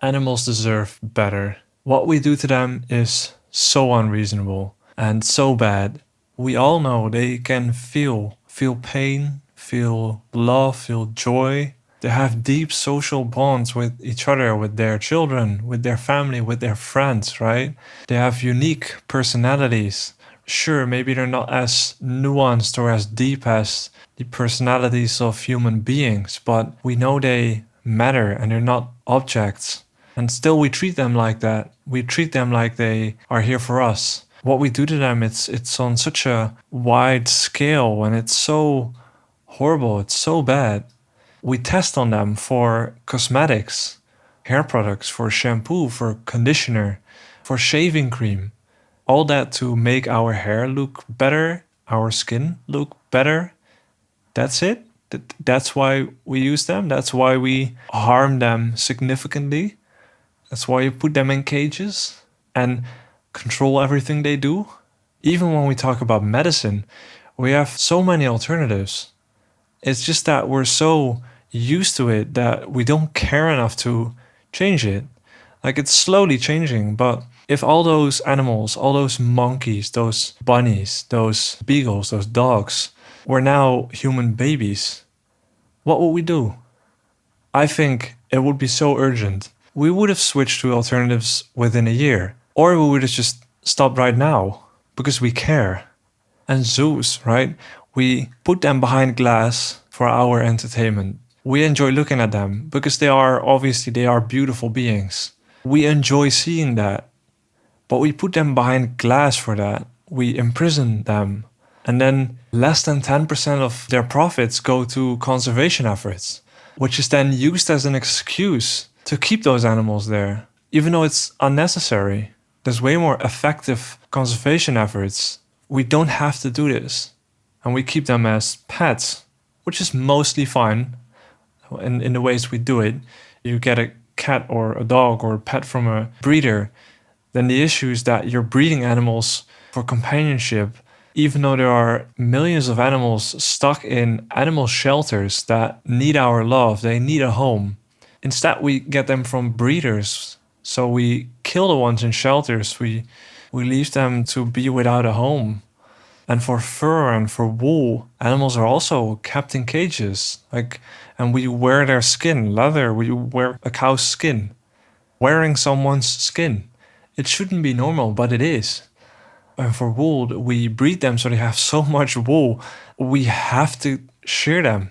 Animals deserve better. What we do to them is so unreasonable and so bad. We all know they can feel pain, feel love, feel joy. They have deep social bonds with each other, with their children, with their family, with their friends, right? They have unique personalities. Sure, maybe they're not as nuanced or as deep as the personalities of human beings, but we know they matter and they're not objects. And still we treat them like that. We treat them like they are here for us. What we do to them, it's on such a wide scale and it's so horrible, it's so bad. We test on them for cosmetics, hair products, for shampoo, for conditioner, for shaving cream. All that to make our hair look better, our skin look better. That's it. That's why we use them. That's why we harm them significantly. That's why you put them in cages and control everything they do. Even when we talk about medicine, we have so many alternatives. It's just that we're so used to it that we don't care enough to change it. Like it's slowly changing, but if all those animals, all those monkeys, those bunnies, those beagles, those dogs were now human babies, what would we do? I think it would be so urgent. We would have switched to alternatives within a year, or we would have just stopped right now because we care. And zoos, right? We put them behind glass for our entertainment. We enjoy looking at them because they are beautiful beings. We enjoy seeing that. But we put them behind glass for that. We imprison them. And then less than 10% of their profits go to conservation efforts, which is then used as an excuse to keep those animals there, even though it's unnecessary. There's way more effective conservation efforts. We don't have to do this. And we keep them as pets, which is mostly fine in the ways we do it. You get a cat or a dog or a pet from a breeder, then the issue is that you're breeding animals for companionship, even though there are millions of animals stuck in animal shelters that need our love, they need a home. Instead, we get them from breeders. So we kill the ones in shelters, we leave them to be without a home. And for fur and for wool, animals are also kept in cages. And we wear their skin, leather, we wear a cow's skin, wearing someone's skin. It shouldn't be normal, but it is. And for wool, we breed them so they have so much wool. We have to shear them.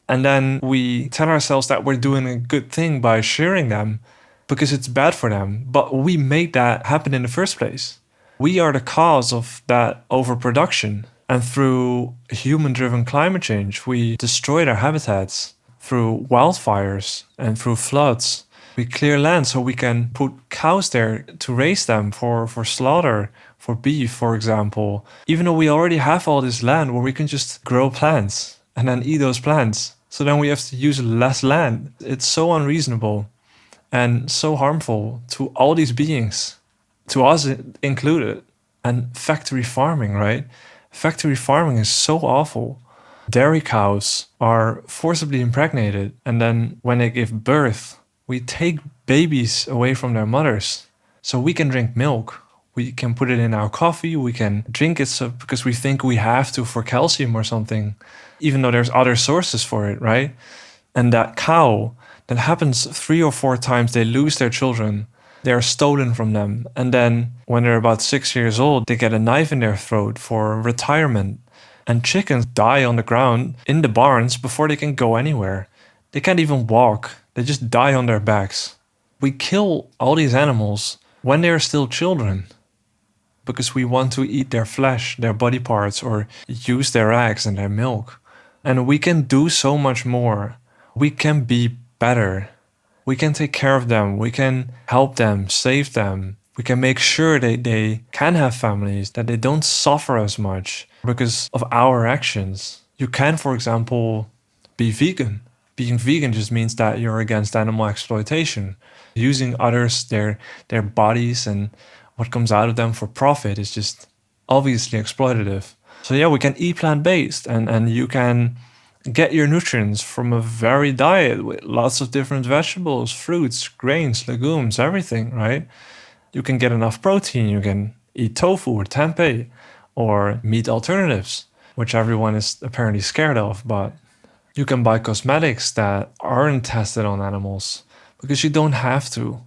And then we tell ourselves that we're doing a good thing by shearing them because it's bad for them. But we made that happen in the first place. We are the cause of that overproduction. And through human-driven climate change, we destroy their habitats through wildfires and through floods. We clear land so we can put cows there to raise them for slaughter, for beef, for example. Even though we already have all this land where we can just grow plants and then eat those plants. So then we have to use less land. It's so unreasonable and so harmful to all these beings, to us included. And factory farming, right? Factory farming is so awful. Dairy cows are forcibly impregnated, and then when they give birth, we take babies away from their mothers so we can drink milk. We can put it in our coffee, we can drink it because we think we have to for calcium or something, even though there's other sources for it, right? And that cow, that happens 3 or 4 times, they lose their children. They are stolen from them. And then when they're about 6 years old, they get a knife in their throat for retirement. And chickens die on the ground in the barns before they can go anywhere. They can't even walk. They just die on their backs. We kill all these animals when they are still children because we want to eat their flesh, their body parts, or use their eggs and their milk. And we can do so much more. We can be better. We can take care of them. We can help them, save them. We can make sure they can have families, that they don't suffer as much because of our actions. You can, for example, be vegan. Being vegan just means that you're against animal exploitation. Using others, their bodies and what comes out of them for profit is just obviously exploitative. So yeah, we can eat plant-based and you can get your nutrients from a varied diet with lots of different vegetables, fruits, grains, legumes, everything, right? You can get enough protein. You can eat tofu or tempeh or meat alternatives, which everyone is apparently scared of. But you can buy cosmetics that aren't tested on animals because you don't have to.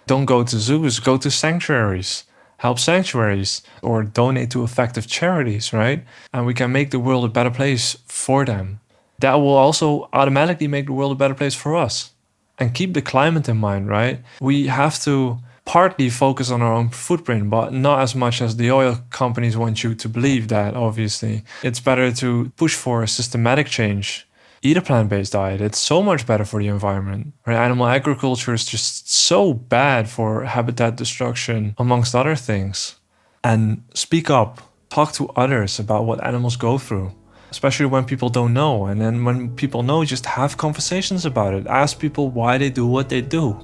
Don't go to zoos, go to sanctuaries, help sanctuaries, or donate to effective charities, right? And we can make the world a better place for them. That will also automatically make the world a better place for us. And keep the climate in mind, right? We have to partly focus on our own footprint, but not as much as the oil companies want you to believe that, obviously. It's better to push for a systematic change. Eat a plant-based diet. It's so much better for the environment. Right? Animal agriculture is just so bad for habitat destruction, amongst other things. And speak up. Talk to others about what animals go through, especially when people don't know. And then when people know, just have conversations about it. Ask people why they do what they do,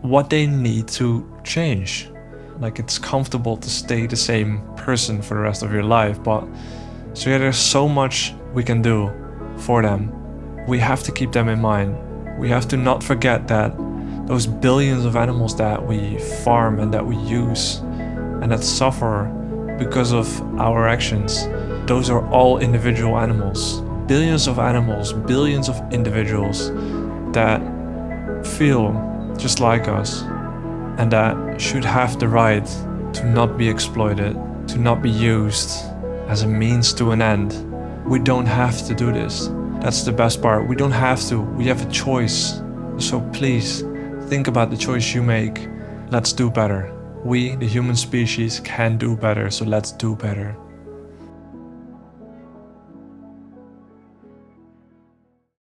what they need to change. Like, it's comfortable to stay the same person for the rest of your life, but so yeah, there's so much we can do for them. We have to keep them in mind. We have to not forget that those billions of animals that we farm and that we use and that suffer because of our actions, those are all individual animals. Billions of animals, billions of individuals that feel just like us and that should have the right to not be exploited, to not be used as a means to an end. We don't have to do this. That's the best part. We don't have to. We have a choice. So please, think about the choice you make. Let's do better. We, the human species, can do better, so let's do better.